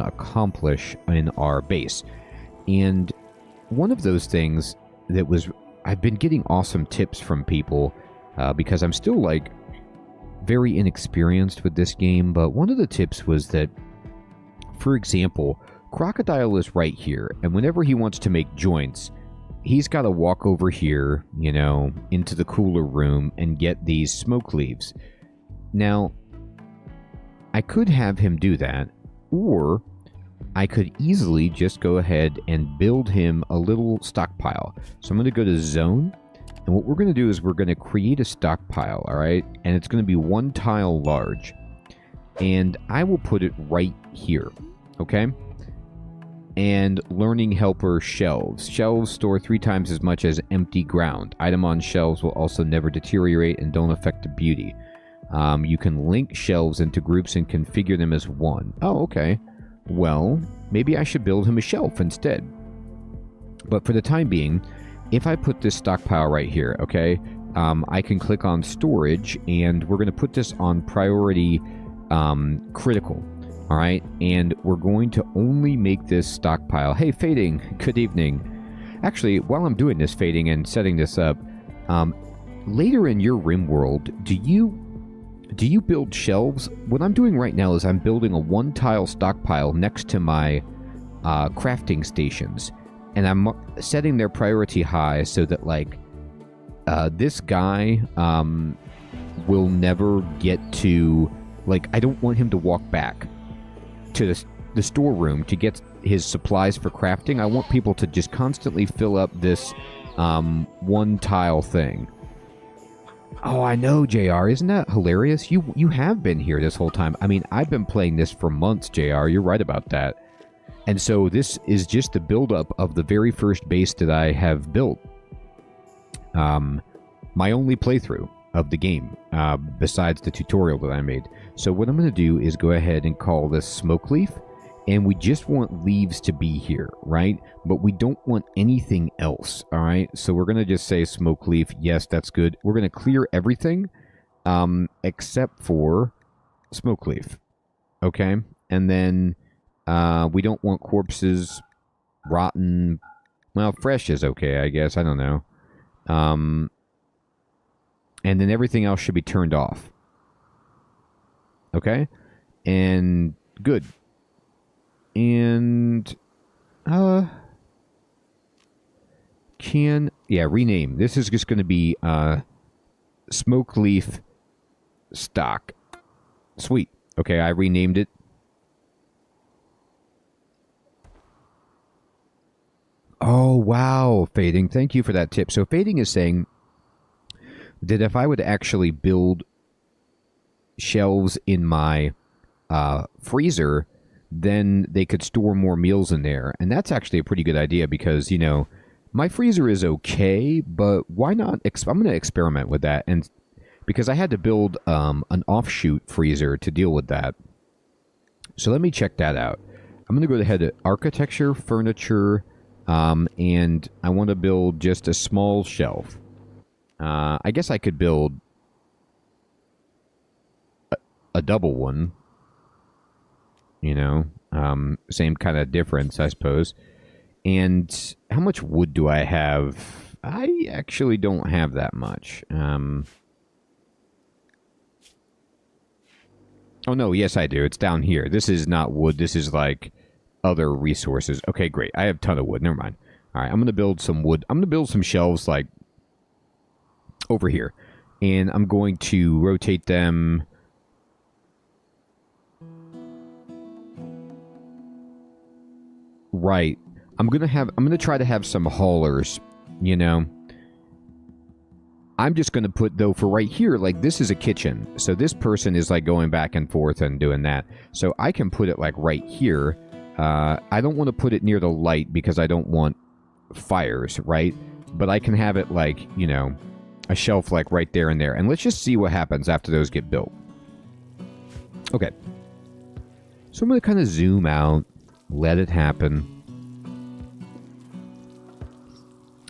to accomplish in our base. And one of those things that was, I've been getting awesome tips from people because I'm still like very inexperienced with this game, but one of the tips was that, for example, Crocodile is right here, and whenever he wants to make joints, he's got to walk over here, you know, into the cooler room and get these smoke leaves. Now, I could have him do that, or I could easily just go ahead and build him a little stockpile. So I'm going to go to zone, and what we're going to do is we're going to create a stockpile, all right? And it's going to be 1 tile large. And I will put it right here, okay? And learning helper shelves. Shelves store 3 times as much as empty ground. Item on shelves will also never deteriorate and don't affect the beauty. You can link shelves into groups and configure them as one. Oh, okay. Well, maybe I should build him a shelf instead. But for the time being, if I put this stockpile right here, okay, I can click on storage, and we're going to put this on priority critical. All right, and we're going to only make this stockpile. Hey, Fading, good evening. Actually, while I'm doing this, Fading, and setting this up, later in your rim world, do you build shelves? What I'm doing right now is I'm building a 1-tile stockpile next to my crafting stations, and I'm setting their priority high so that, like, this guy will never get to, like, I don't want him to walk back to the storeroom to get his supplies for crafting. I want people to just constantly fill up this 1-tile thing. Oh, I know, JR. Isn't that hilarious? You have been here this whole time. I mean, I've been playing this for months, JR. You're right about that. And so this is just the buildup of the very first base that I have built. My only playthrough of the game, besides the tutorial that I made. So what I'm going to do is go ahead and call this smoke leaf, and we just want leaves to be here, right? But we don't want anything else, all right? So we're going to just say smoke leaf. Yes, that's good. We're going to clear everything except for smoke leaf, okay? And then we don't want corpses, rotten. Well, fresh is okay, I guess. I don't know. And then everything else should be turned off. Okay? And good. And rename. This is just going to be smoke leaf stock. Sweet. Okay, I renamed it. Oh, wow, Fading. Thank you for that tip. So Fading is saying that if I would actually build shelves in my freezer, then they could store more meals in there. And that's actually a pretty good idea because, you know, my freezer is okay, but why not? I'm going to experiment with that. And because I had to build an offshoot freezer to deal with that. So let me check that out. I'm going to go ahead to architecture, furniture, and I want to build just a small shelf. I guess I could build a double one. You know, same kind of difference, I suppose. And how much wood do I have? I actually don't have that much. Oh, no, yes, I do. It's down here. This is not wood. This is, like, other resources. Okay, great. I have a ton of wood. Never mind. All right, I'm going to build some wood. I'm going to build some shelves, like, over here. And I'm going to rotate them. Right. I'm going to try to have some haulers, you know. I'm just going to put, though, for right here, like, this is a kitchen. So this person is, like, going back and forth and doing that. So I can put it, like, right here. I don't want to put it near the light because I don't want fires, right? But I can have it, like, you know, a shelf, like, right there and there. And let's just see what happens after those get built. Okay. So I'm going to kind of zoom out, let it happen.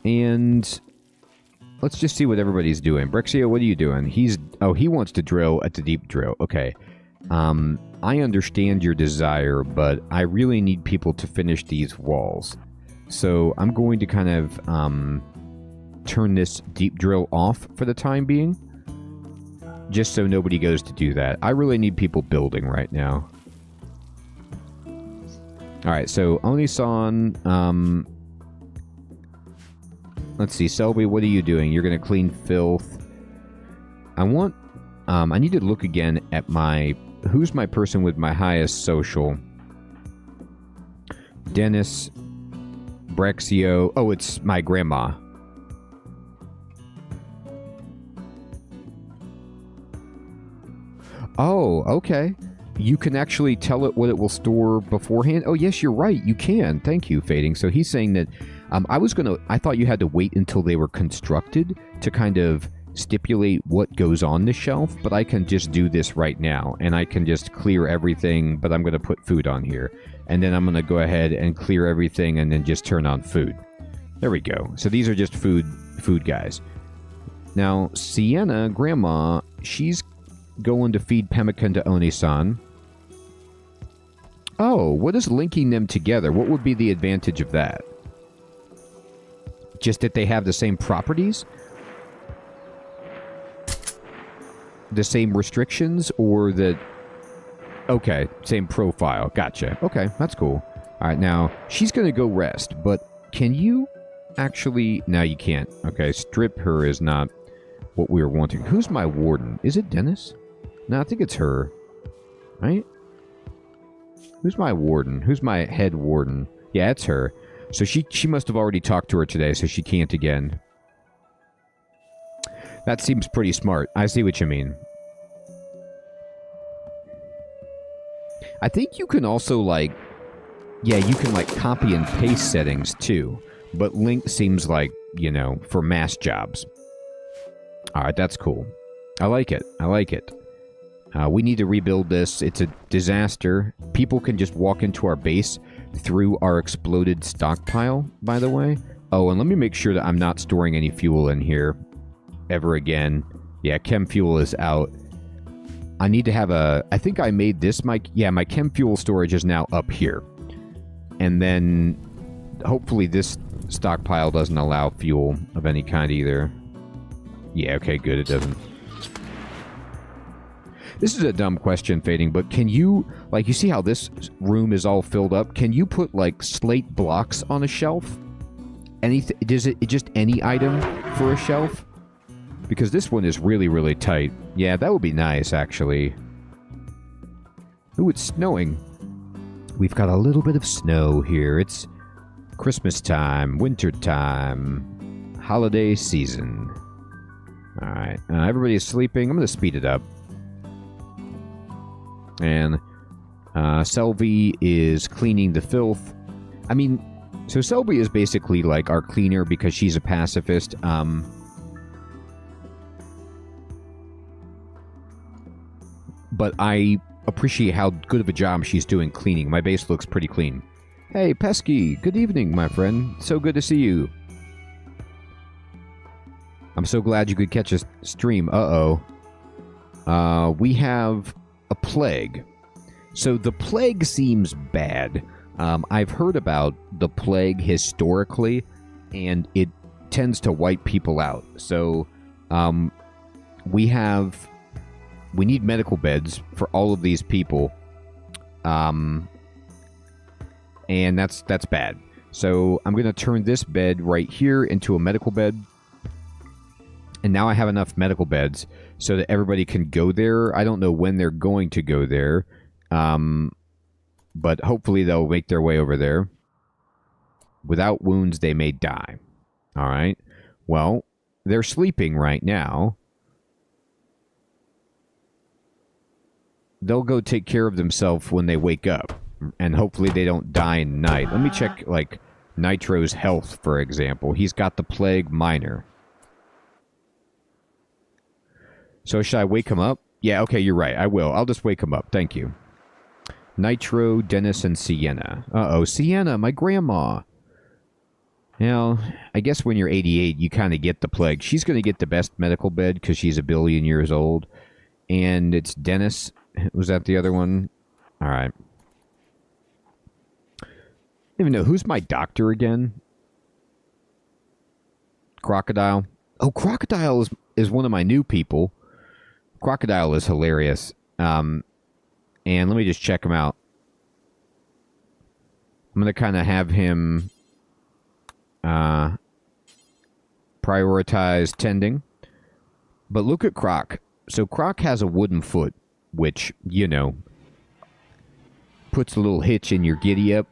And let's just see what everybody's doing. Brexio, what are you doing? He wants to drill at the deep drill. Okay. I understand your desire, but I really need people to finish these walls. So I'm going to kind of turn this deep drill off for the time being, just so nobody goes to do that. I really need people building right now. Alright, so Oni-san, let's see, Selby, what are you doing? You're going to clean filth. I need to look again at who's my person with my highest social? Dennis, Brexio. Oh, it's my grandma. Oh, okay. You can actually tell it what it will store beforehand? Oh, yes, you're right. You can. Thank you, Fading. So he's saying that I thought you had to wait until they were constructed to kind of stipulate what goes on the shelf, but I can just do this right now, and I can just clear everything, but I'm going to put food on here. And then I'm going to go ahead and clear everything and then just turn on food. There we go. So these are just food guys. Now, Sienna, Grandma, she's going to feed pemmican to Oni-san. Oh, what is linking them together? What would be the advantage of that? Just that they have the same properties? The same restrictions? Or that... Okay, same profile. Gotcha. Okay, that's cool. Alright, now, she's going to go rest, but can you actually... No, you can't. Okay, strip her is not what we were wanting. Who's my warden? Is it Dennis? No, I think it's her. Right? Who's my warden? Who's my head warden? Yeah, it's her. So she must have already talked to her today, so she can't again. That seems pretty smart. I see what you mean. I think you can also, like... Yeah, you can, like, copy and paste settings, too. But Link seems like, you know, for mass jobs. Alright, that's cool. I like it. I like it. We need to rebuild this. It's a disaster. People can just walk into our base through our exploded stockpile, by the way. Oh, and let me make sure that I'm not storing any fuel in here ever again. Yeah, chem fuel is out. I need to have a... I think I made this my... Yeah, my chem fuel storage is now up here. And then hopefully this stockpile doesn't allow fuel of any kind either. Yeah, okay, good, it doesn't. This is a dumb question, Fading, but can you, like, you see how this room is all filled up? Can you put, like, slate blocks on a shelf? Anything? Is it just any item for a shelf? Because this one is really, really tight. Yeah, that would be nice, actually. Ooh, it's snowing. We've got a little bit of snow here. It's Christmas time, winter time, holiday season. Alright, everybody's sleeping. I'm going to speed it up. And Selby is cleaning the filth. I mean, so Selby is basically like our cleaner because she's a pacifist. But I appreciate how good of a job she's doing cleaning. My base looks pretty clean. Hey, Pesky, good evening, my friend. So good to see you. I'm so glad you could catch a stream. Uh-oh. We have a plague. So the plague seems bad. I've heard about the plague historically, and it tends to wipe people out. So we need medical beds for all of these people. And that's bad. So I'm going to turn this bed right here into a medical bed. And now I have enough medical beds so that everybody can go there. I don't know when they're going to go there. But hopefully they'll make their way over there. Without wounds, they may die. Alright. Well, they're sleeping right now. They'll go take care of themselves when they wake up. And hopefully they don't die in the night. Let me check, like, Nitro's health, for example. He's got the plague minor. So should I wake him up? Yeah, okay, you're right. I will. I'll just wake him up. Thank you. Nitro, Dennis, and Sienna. Uh-oh, Sienna, my grandma. Now, I guess when you're 88, you kind of get the plague. She's going to get the best medical bed because she's 1 billion years old. And it's Dennis Was that the other one? All right. I don't even know. Who's my doctor again? Crocodile. Oh, Crocodile is one of my new people. Crocodile is hilarious. And let me just check him out. I'm going to kind of have him prioritize tending. But look at Croc. So Croc has a wooden foot, which, you know, puts a little hitch in your giddy up.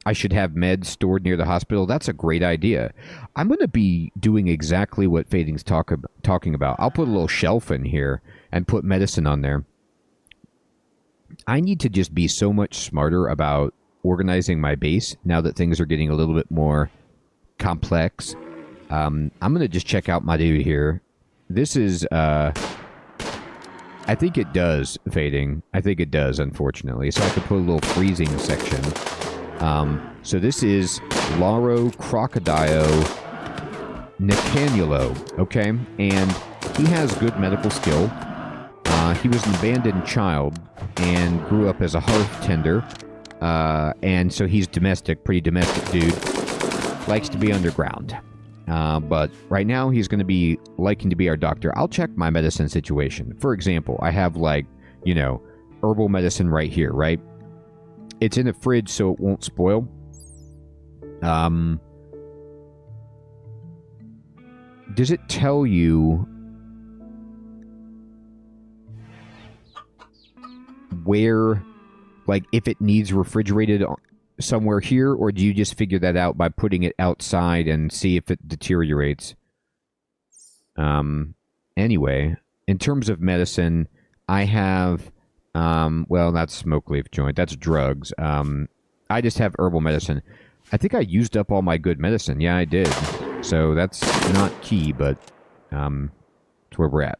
I should have meds stored near the hospital. That's a great idea. I'm going to be doing exactly what Fading's talking about. I'll put a little shelf in here and put medicine on there. I need to just be so much smarter about organizing my base now that things are getting a little bit more complex. I'm going to just check out my dude here. This is, I think it does, Fading. I think it does, unfortunately. So I could put a little freezing section. So this is Laro Crocodile Nicanulo, okay? And he has good medical skill. He was an abandoned child and grew up as a hearth tender. And so he's domestic, pretty domestic dude. Likes to be underground. But right now he's going to be liking to be our doctor. I'll check my medicine situation. For example, I have like, you know, herbal medicine right here, right? It's in the fridge so it won't spoil. Does it tell you where, like, if it needs refrigerated somewhere here, or do you just figure that out by putting it outside and see if it deteriorates? Anyway, in terms of medicine, I have, well, that's smoke leaf joint. That's drugs. I just have herbal medicine. I think I used up all my good medicine. Yeah, I did. So that's not key, but that's where we're at.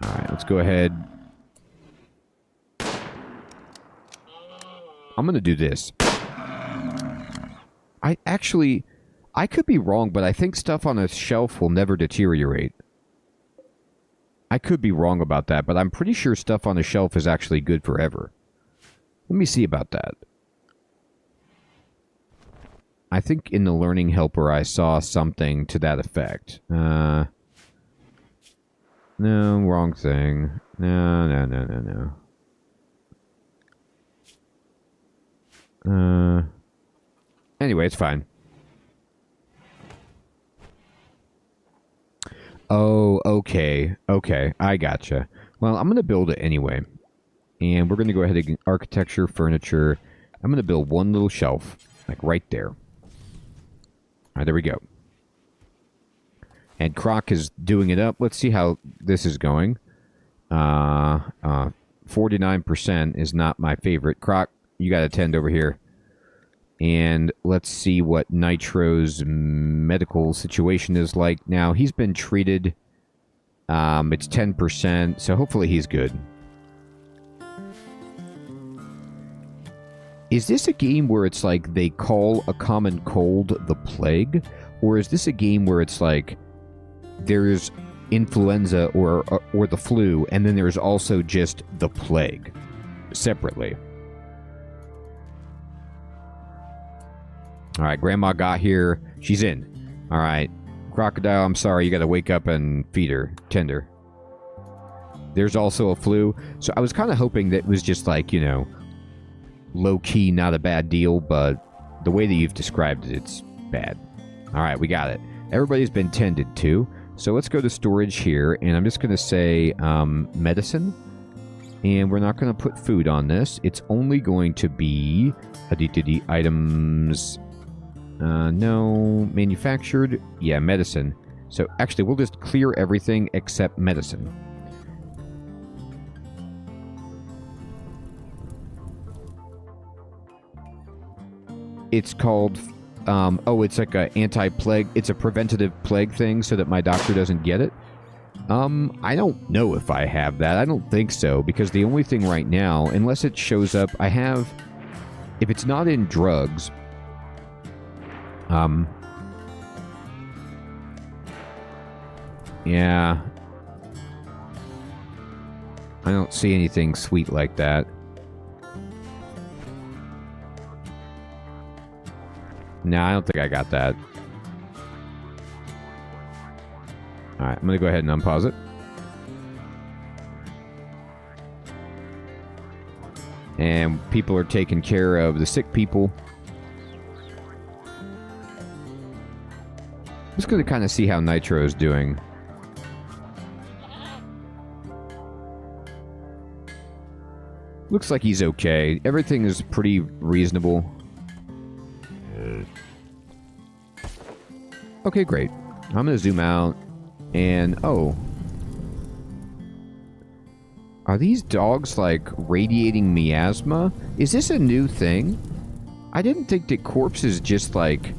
All right, let's go ahead. I'm going to do this. I could be wrong, but I think stuff on a shelf will never deteriorate. I could be wrong about that, but I'm pretty sure stuff on a shelf is actually good forever. Let me see about that. I think in the Learning Helper I saw something to that effect. No, wrong thing. No. Anyway, it's fine. Oh, okay. Okay, I gotcha. Well, I'm going to build it anyway. And we're going to go ahead and architecture, furniture. I'm going to build one little shelf, like right there. All right, there we go. And Croc is doing it up. Let's see how this is going. 49% is not my favorite. Croc, you got to tend over here. And let's see what Nitro's medical situation is like now. He's been treated. It's 10%, so hopefully he's good. Is this a game where it's like they call a common cold the plague? Or is this a game where it's like there's influenza or the flu, and then there's also just the plague separately? All right, Grandma got here. She's in. All right. Crocodile, I'm sorry. You got to wake up and feed her. Tend her. There's also a flu. So I was kind of hoping that it was just like, you know, low-key, not a bad deal, but the way that you've described it, it's bad. All right, we got it. Everybody's been tended to. So let's go to storage here, and I'm just going to say medicine. And we're not going to put food on this. It's only going to be items... no, manufactured. Yeah, medicine. So actually, we'll just clear everything except medicine. It's called, it's like a anti-plague. It's a preventative plague thing so that my doctor doesn't get it. I don't know if I have that. I don't think so, because the only thing right now, unless it shows up, I have, if it's not in drugs, yeah. I don't see anything sweet like that. No, I don't think I got that. Alright, I'm going to go ahead and unpause it. And people are taking care of the sick people. Just going to kind of see how Nitro is doing. Looks like he's okay. Everything is pretty reasonable. Okay, great. I'm going to zoom out. And, oh. Are these dogs, like, radiating miasma? Is this a new thing? I didn't think that corpses just, like,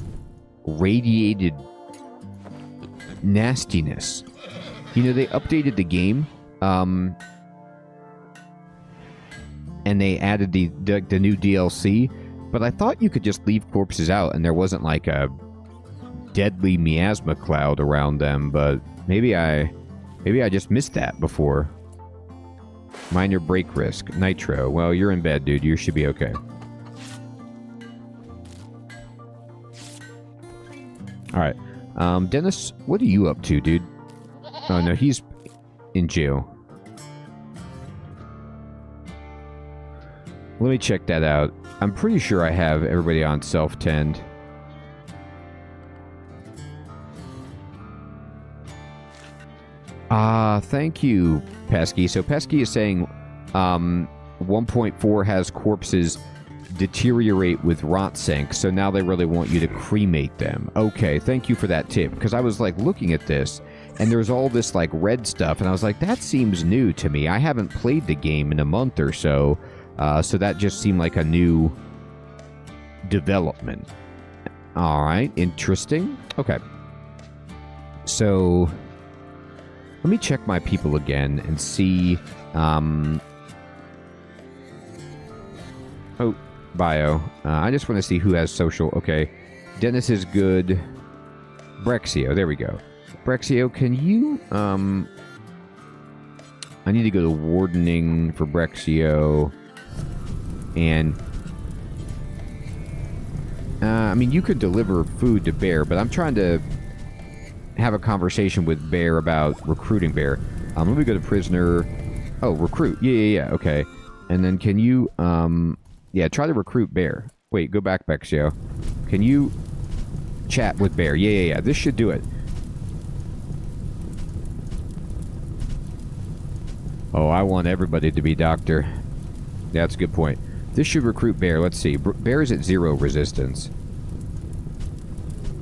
radiated nastiness. You know, they updated the game, and they added the new DLC, but I thought you could just leave corpses out and there wasn't, like, a deadly miasma cloud around them, but maybe I just missed that before. Minor break risk. Nitro. Well, you're in bed, dude. You should be okay. Alright. Dennis, what are you up to, dude? Oh, no, he's in jail. Let me check that out. I'm pretty sure I have everybody on self-tend. Thank you, Pesky. So Pesky is saying 1.4 has corpses deteriorate with rot sink, so now they really want you to cremate them. Okay, thank you for that tip, because I was, like, looking at this, and there's all this, like, red stuff, and I was like, that seems new to me. I haven't played the game in a month or so, so that just seemed like a new development. Alright, interesting. Okay. So let me check my people again and see... Oh, bio. I just want to see who has social. Okay. Dennis is good. Brexio. There we go. Brexio, can you... I need to go to wardening for Brexio. And... I mean, you could deliver food to Bear, but I'm trying to have a conversation with Bear about recruiting Bear. Let me go to prisoner. Oh, recruit. Yeah. Okay. And then can you, yeah, try to recruit Bear. Wait, go back, Bexio. Can you chat with Bear? Yeah. This should do it. Oh, I want everybody to be doctor. That's a good point. This should recruit Bear. Let's see. Bear is at 0 resistance.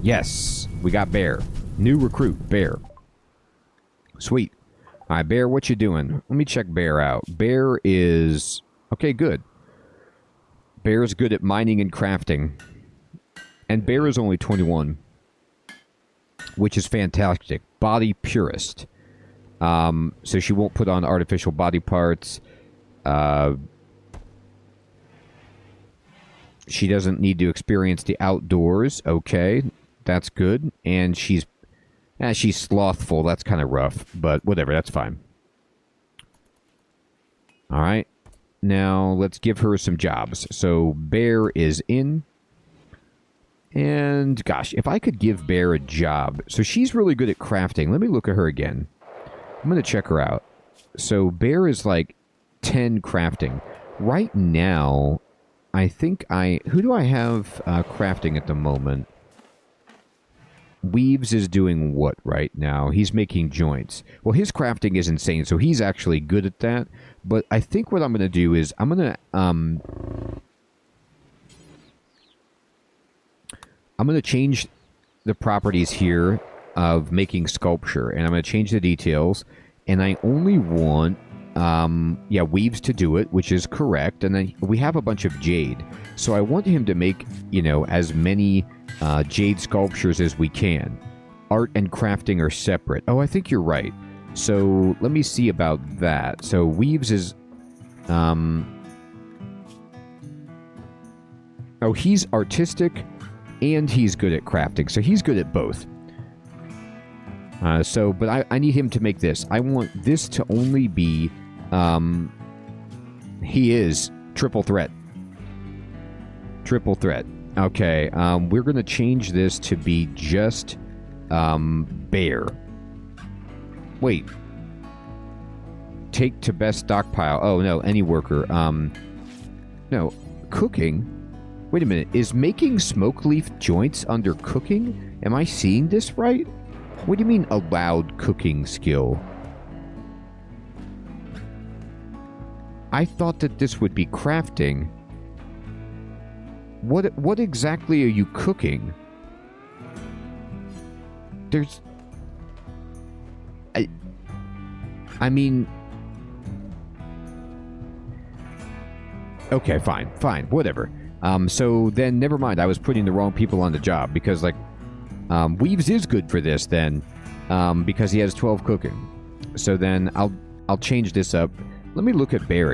Yes, we got Bear. New recruit, Bear. Sweet. All right, Bear, what you doing? Let me check Bear out. Bear is... Okay, good. Bear is good at mining and crafting. And Bear is only 21. Which is fantastic. Body purist. So she won't put on artificial body parts. She doesn't need to experience the outdoors. Okay, that's good. And she's slothful. That's kind of rough, but whatever, that's fine. All right. Now, let's give her some jobs. So, Bear is in. And, gosh, if I could give Bear a job. So, she's really good at crafting. Let me look at her again. I'm going to check her out. So, Bear is like 10 crafting. Right now, I think who do I have crafting at the moment? Weaves is doing what right now? He's making joints. Well, his crafting is insane, so he's actually good at that. But I think what I'm going to do is I'm going to change the properties here of making sculpture, and I'm going to change the details. And I only want, Weaves to do it, which is correct. And then we have a bunch of jade, so I want him to make, as many jade sculptures as we can. Art and crafting are separate. Oh, I think you're right. So let me see about that. So Weaves is... Oh, he's artistic and he's good at crafting. So he's good at both. But I need him to make this. I want this to only be He is triple threat. Triple threat. Okay, we're going to change this to be just bear. Wait. Take to best stockpile. Oh, no, any worker. No, cooking? Wait a minute. Is making smoke leaf joints under cooking? Am I seeing this right? What do you mean allowed cooking skill? I thought that this would be crafting. What exactly are you cooking? There's... I mean... Okay, fine, whatever. So then, never mind, I was putting the wrong people on the job, because, like, Weaves is good for this, then, because he has 12 cooking. So then, I'll change this up. Let me look at Bear again.